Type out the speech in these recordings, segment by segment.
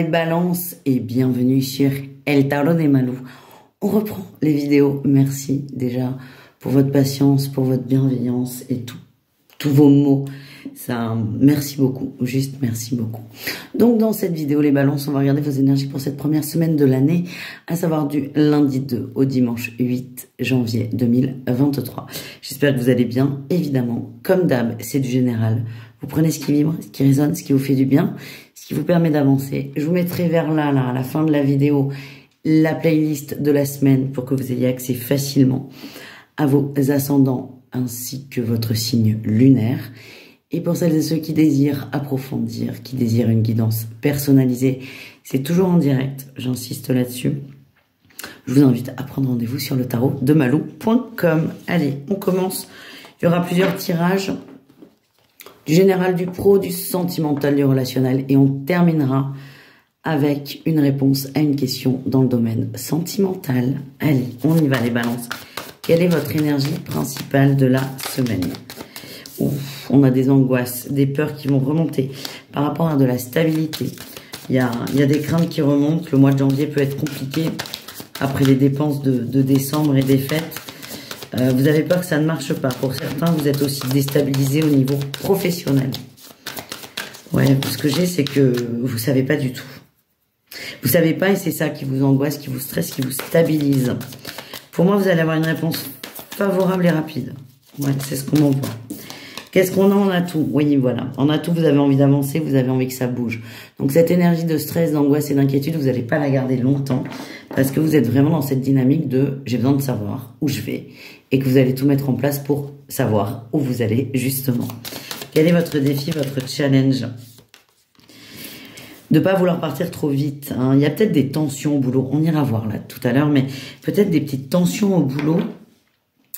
les balances et bienvenue sur El Tarot de Malou. On reprend les vidéos. Merci déjà pour votre patience, pour votre bienveillance et tous vos mots. Ça, merci beaucoup, juste merci beaucoup. Donc dans cette vidéo, les balances, on va regarder vos énergies pour cette première semaine de l'année, à savoir du lundi 2 au dimanche 8 janvier 2023. J'espère que vous allez bien. Évidemment, comme d'hab, c'est du général. Vous prenez ce qui vibre, ce qui résonne, ce qui vous fait du bien, ce qui vous permet d'avancer. Je vous mettrai vers là, à la fin de la vidéo, la playlist de la semaine pour que vous ayez accès facilement à vos ascendants ainsi que votre signe lunaire. Et pour celles et ceux qui désirent approfondir, qui désirent une guidance personnalisée, c'est toujours en direct, j'insiste là-dessus. Je vous invite à prendre rendez-vous sur le tarot de malou.com. Allez, on commence. Il y aura plusieurs tirages. Du général, du pro, du sentimental, du relationnel. Et on terminera avec une réponse à une question dans le domaine sentimental. Allez, on y va les balances. Quelle est votre énergie principale de la semaine? Ouf, on a des angoisses, des peurs qui vont remonter par rapport à de la stabilité. Il y a des craintes qui remontent. Le mois de janvier peut être compliqué après les dépenses de décembre et des fêtes. Vous avez peur que ça ne marche pas. Pour certains, vous êtes aussi déstabilisé au niveau professionnel. Ouais, ce que j'ai, c'est que vous savez pas du tout. Vous savez pas et c'est ça qui vous angoisse, qui vous stresse, qui vous stabilise. Pour moi, vous allez avoir une réponse favorable et rapide. Ouais, c'est ce qu'on en voit. Qu'est-ce qu'on a en atout? Oui, voilà. En atout, vous avez envie d'avancer, vous avez envie que ça bouge. Donc cette énergie de stress, d'angoisse et d'inquiétude, vous n'allez pas la garder longtemps parce que vous êtes vraiment dans cette dynamique de « j'ai besoin de savoir où je vais » et que vous allez tout mettre en place pour savoir où vous allez justement. Quel est votre défi, votre challenge? De ne pas vouloir partir trop vite. Hein. Il y a peut-être des tensions au boulot. On ira voir là tout à l'heure, mais peut-être des petites tensions au boulot,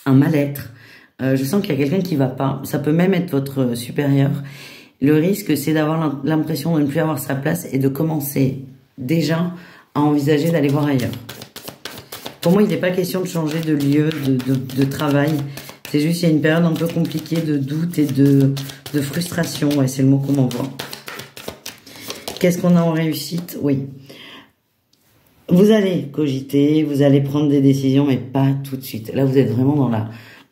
un mal-être. Je sens qu'il y a quelqu'un qui va pas. Ça peut même être votre supérieur. Le risque, c'est d'avoir l'impression de ne plus avoir sa place et de commencer déjà à envisager d'aller voir ailleurs. Pour moi, il n'est pas question de changer de lieu, de travail. C'est juste qu'il y a une période un peu compliquée de doute et de frustration. Ouais, c'est le mot qu'on m'envoie. Qu'est-ce qu'on a en réussite? Oui. Vous allez cogiter, vous allez prendre des décisions, mais pas tout de suite. Là, vous êtes vraiment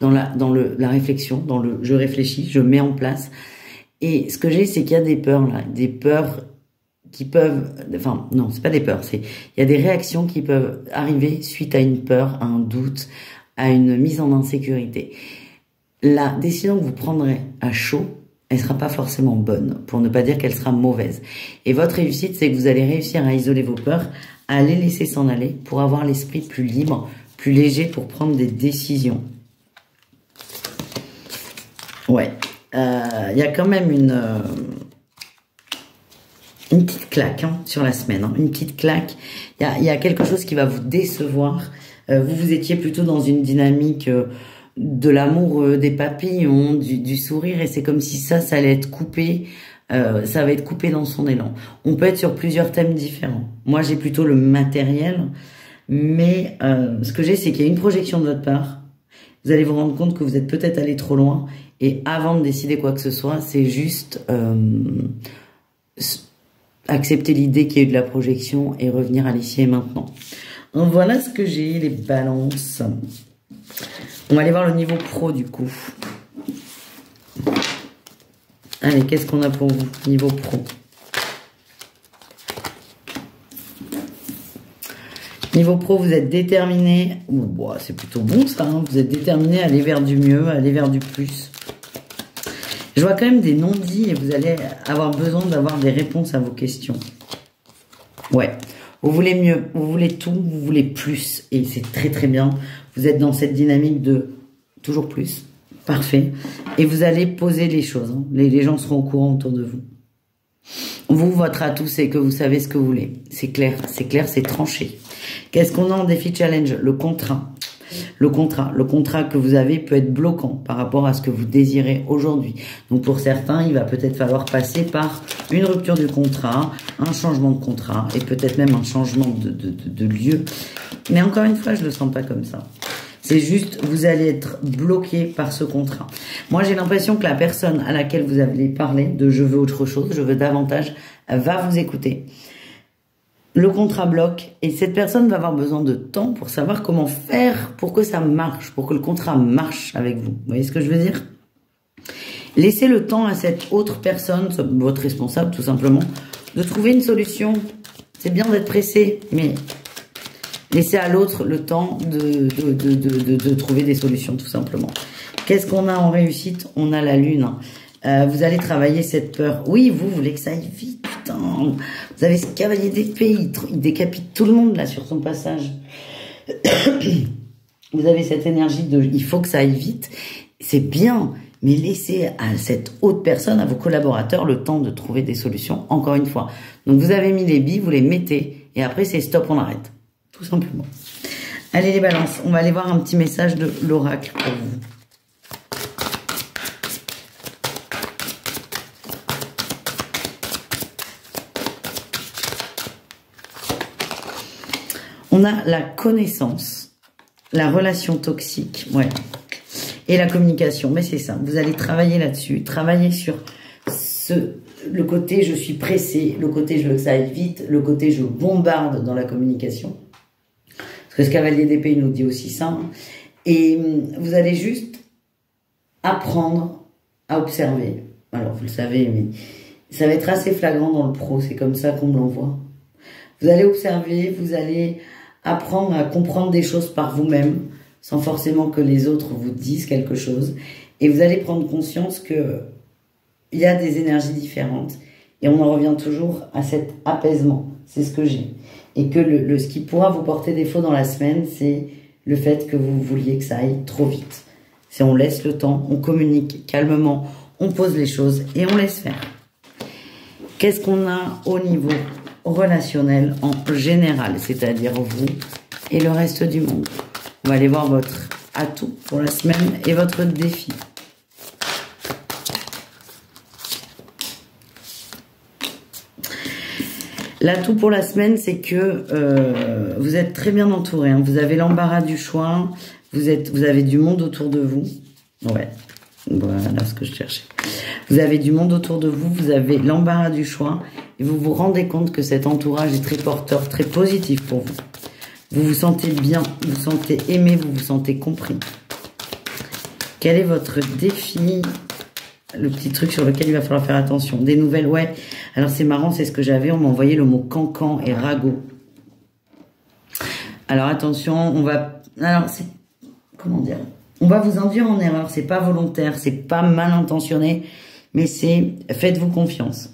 dans la réflexion, dans le je réfléchis, je mets en place. Et ce que j'ai, c'est qu'il y a des peurs là, des peurs qui peuvent, enfin non, c'est pas des peurs, il y a des réactions qui peuvent arriver suite à une peur, à un doute, à une mise en insécurité. La décision que vous prendrez à chaud, elle sera pas forcément bonne, pour ne pas dire qu'elle sera mauvaise. Et votre réussite, c'est que vous allez réussir à isoler vos peurs, à les laisser s'en aller, pour avoir l'esprit plus libre, plus léger, pour prendre des décisions. Ouais, il y a quand même une petite claque hein, sur la semaine, hein, une petite claque. Il y a quelque chose qui va vous décevoir. Vous étiez plutôt dans une dynamique de l'amour, des papillons, du sourire, et c'est comme si ça allait être coupé. Ça va être coupé dans son élan. On peut être sur plusieurs thèmes différents. Moi, j'ai plutôt le matériel, mais ce que j'ai, c'est qu'il y a une projection de votre part. Vous allez vous rendre compte que vous êtes peut-être allé trop loin. Et avant de décider quoi que ce soit, c'est juste accepter l'idée qu'il y a eu de la projection et revenir à l'ici et maintenant. Donc voilà ce que j'ai, les balances. On va aller voir le niveau pro du coup. Allez, qu'est-ce qu'on a pour vous, niveau pro? Niveau pro, vous êtes déterminé. Bon, c'est plutôt bon ça. Hein, vous êtes déterminé à aller vers du mieux, à aller vers du plus. Je vois quand même des non-dits et vous allez avoir besoin d'avoir des réponses à vos questions. Ouais. Vous voulez mieux, vous voulez tout, vous voulez plus. Et c'est très très bien. Vous êtes dans cette dynamique de toujours plus. Parfait. Et vous allez poser les choses. Hein. Les gens seront au courant autour de vous. Vous, votre atout, c'est que vous savez ce que vous voulez. C'est clair, c'est tranché. Qu'est-ce qu'on a en défi challenge? Le contrat. Le contrat que vous avez peut être bloquant par rapport à ce que vous désirez aujourd'hui. Donc pour certains, il va peut-être falloir passer par une rupture du contrat, un changement de contrat et peut-être même un changement de lieu. Mais encore une fois, je ne le sens pas comme ça. C'est juste, vous allez être bloqué par ce contrat. Moi, j'ai l'impression que la personne à laquelle vous allez parler de « je veux autre chose, je veux davantage » va vous écouter. le contrat bloque et cette personne va avoir besoin de temps pour savoir comment faire pour que ça marche, pour que le contrat marche avec vous. Vous voyez ce que je veux dire? Laissez le temps à cette autre personne, votre responsable tout simplement, de trouver une solution. C'est bien d'être pressé, mais laissez à l'autre le temps de trouver des solutions tout simplement. Qu'est-ce qu'on a en réussite? On a la lune. Vous allez travailler cette peur. Oui, vous voulez que ça aille vite, putain. Vous avez ce cavalier d'épée, il décapite tout le monde là sur son passage. Vous avez cette énergie de il faut que ça aille vite. C'est bien, mais laissez à cette autre personne, à vos collaborateurs, le temps de trouver des solutions, encore une fois. Donc vous avez mis les billes, vous les mettez, et après c'est stop, on arrête. Tout simplement. Allez les balances, on va aller voir un petit message de l'oracle pour vous. On a la connaissance, la relation toxique, ouais, et la communication. Mais c'est ça, vous allez travailler là-dessus, travailler sur le côté je suis pressé, le côté je veux que ça aille vite, le côté je bombarde dans la communication. Parce que ce cavalier d'épée nous dit aussi ça. Hein. Et vous allez juste apprendre à observer. Alors vous le savez, mais ça va être assez flagrant dans le pro, c'est comme ça qu'on me l'envoie. Vous allez observer, vous allez apprendre à comprendre des choses par vous-même, sans forcément que les autres vous disent quelque chose. Et vous allez prendre conscience que il y a des énergies différentes. Et on en revient toujours à cet apaisement. C'est ce que j'ai. Et que ce qui pourra vous porter défaut dans la semaine, c'est le fait que vous vouliez que ça aille trop vite. C'est on laisse le temps, on communique calmement, on pose les choses et on laisse faire. Qu'est-ce qu'on a au niveau relationnel en général, c'est-à-dire vous et le reste du monde? On va aller voir votre atout pour la semaine et votre défi. L'atout pour la semaine, c'est que vous êtes très bien entouré. Hein. Vous avez l'embarras du choix. Vous avez du monde autour de vous. Ouais, voilà ce que je cherchais. Vous avez du monde autour de vous. Vous avez l'embarras du choix. Et vous vous rendez compte que cet entourage est très porteur, très positif pour vous. Vous vous sentez bien, vous vous sentez aimé, vous vous sentez compris. Quel est votre défi ? Le petit truc sur lequel il va falloir faire attention. Des nouvelles, ouais. Alors c'est marrant, c'est ce que j'avais. On m'a envoyé le mot cancan et ragot. Alors attention, on va... Alors c'est... Comment dire ? On va vous induire en erreur. C'est pas volontaire, c'est pas mal intentionné. Mais c'est... Faites-vous confiance.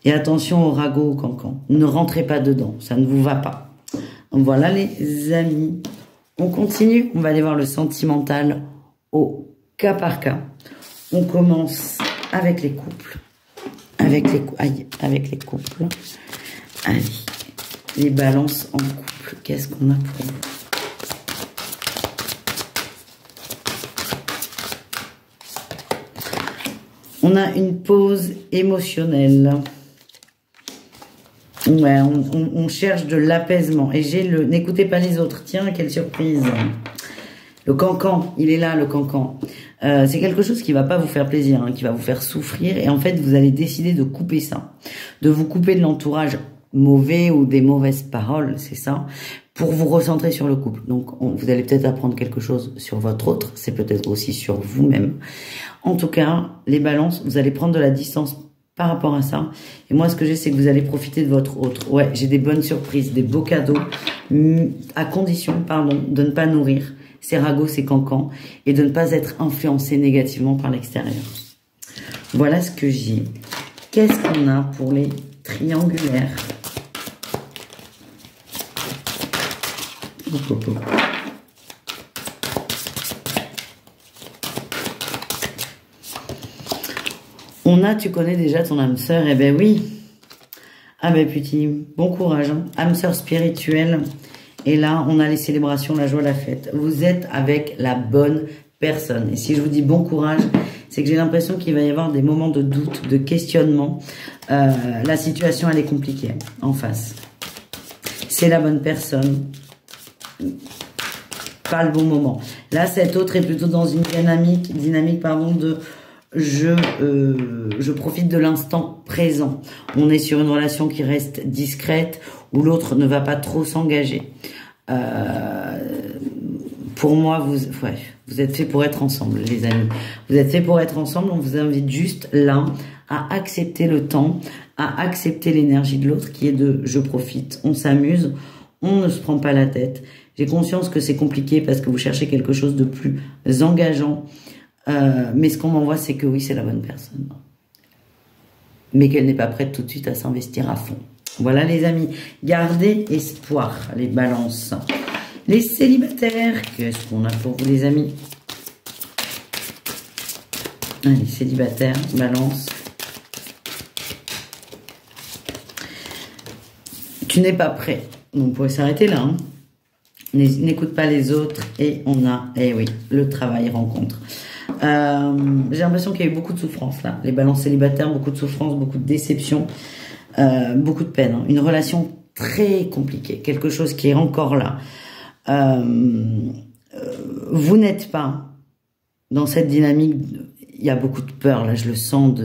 Et attention au ragot, au cancan. Ne rentrez pas dedans. Ça ne vous va pas. Voilà les amis. On continue. On va aller voir le sentimental au cas par cas. On commence avec les couples. Avec les couples. Allez, les balances en couple. Qu'est-ce qu'on a pour vous? On a une pause émotionnelle. Ouais, on cherche de l'apaisement. Et j'ai le... N'écoutez pas les autres. Tiens, quelle surprise. Le cancan, il est là, le cancan. C'est quelque chose qui va pas vous faire plaisir, hein, qui va vous faire souffrir. Et en fait, vous allez décider de couper ça. De vous couper de l'entourage mauvais ou des mauvaises paroles, c'est ça, pour vous recentrer sur le couple. Donc, vous allez peut-être apprendre quelque chose sur votre autre. C'est peut-être aussi sur vous-même. En tout cas, les balances, vous allez prendre de la distance par rapport à ça. Et moi, ce que j'ai, c'est que vous allez profiter de votre autre. Ouais, j'ai des bonnes surprises, des beaux cadeaux, à condition, pardon, de ne pas nourrir ces ragots, ces cancans, et de ne pas être influencé négativement par l'extérieur. Voilà ce que j'ai. Qu'est-ce qu'on a pour les triangulaires? On a, tu connais déjà ton âme sœur? Eh ben oui. Ah ben putain, bon courage. Hein. Âme sœur spirituelle. Et là, on a les célébrations, la joie, la fête. Vous êtes avec la bonne personne. Et si je vous dis bon courage, c'est que j'ai l'impression qu'il va y avoir des moments de doute, de questionnement. La situation, elle est compliquée en face. C'est la bonne personne. Pas le bon moment. Là, cet autre est plutôt dans une dynamique pardon, de je profite de l'instant présent. On est sur une relation qui reste discrète, où l'autre ne va pas trop s'engager. Pour moi, vous êtes fait pour être ensemble, les amis. Vous êtes fait pour être ensemble. On vous invite juste là à accepter le temps, à accepter l'énergie de l'autre qui est de je profite, on s'amuse, on ne se prend pas la tête. J'ai conscience que c'est compliqué parce que vous cherchez quelque chose de plus engageant. Mais ce qu'on m'envoie, c'est que oui, c'est la bonne personne. Mais qu'elle n'est pas prête tout de suite à s'investir à fond. Voilà les amis, gardez espoir, les balances. Les célibataires, qu'est-ce qu'on a pour vous les amis? Allez, célibataires, balance. Tu n'es pas prêt. On pourrait s'arrêter là. Hein. N'écoute pas les autres. Et on a, eh oui, le travail rencontre. J'ai l'impression qu'il y a eu beaucoup de souffrance là. Les balances célibataires, beaucoup de souffrance, beaucoup de déception, beaucoup de peine. Hein. Une relation très compliquée. Quelque chose qui est encore là. Vous n'êtes pas dans cette dynamique, il y a beaucoup de peur, là je le sens,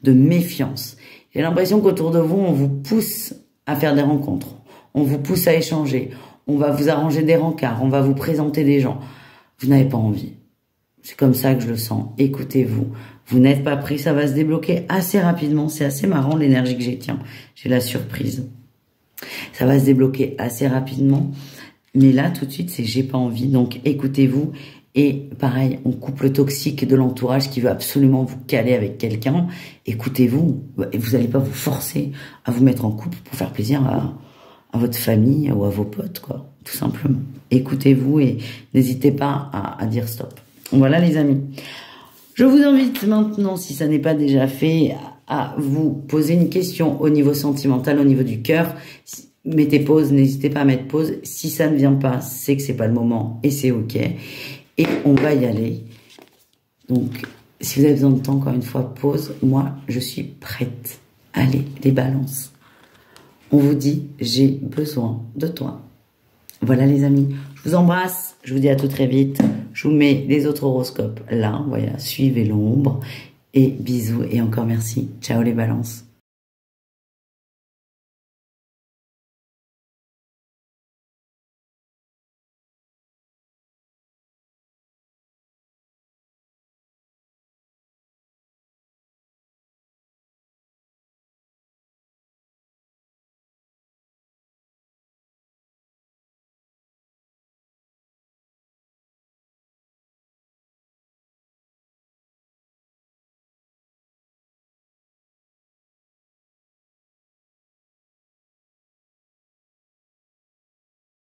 de méfiance. J'ai l'impression qu'autour de vous, on vous pousse à faire des rencontres, on vous pousse à échanger, on va vous arranger des rencarts, on va vous présenter des gens. Vous n'avez pas envie. C'est comme ça que je le sens. Écoutez-vous. Vous n'êtes pas pris, ça va se débloquer assez rapidement. C'est assez marrant l'énergie que j'ai, tiens. J'ai la surprise. Ça va se débloquer assez rapidement. Mais là, tout de suite, c'est j'ai pas envie. Donc, écoutez-vous. Et pareil, on coupe le toxique de l'entourage qui veut absolument vous caler avec quelqu'un. Écoutez-vous. Et vous n'allez pas vous forcer à vous mettre en couple pour faire plaisir à votre famille ou à vos potes, quoi. Tout simplement. Écoutez-vous et n'hésitez pas à dire stop. Voilà, les amis. Je vous invite maintenant, si ça n'est pas déjà fait, à vous poser une question au niveau sentimental, au niveau du cœur. Mettez pause, n'hésitez pas à mettre pause. Si ça ne vient pas, c'est que c'est pas le moment et c'est ok. Et on va y aller. Donc, si vous avez besoin de temps, encore une fois, pause. Moi, je suis prête. Allez, les balances. On vous dit, j'ai besoin de toi. Voilà, les amis. Je vous embrasse. Je vous dis à tout très vite. Je vous mets les autres horoscopes là. Voilà, suivez l'ombre. Et bisous et encore merci. Ciao les balances.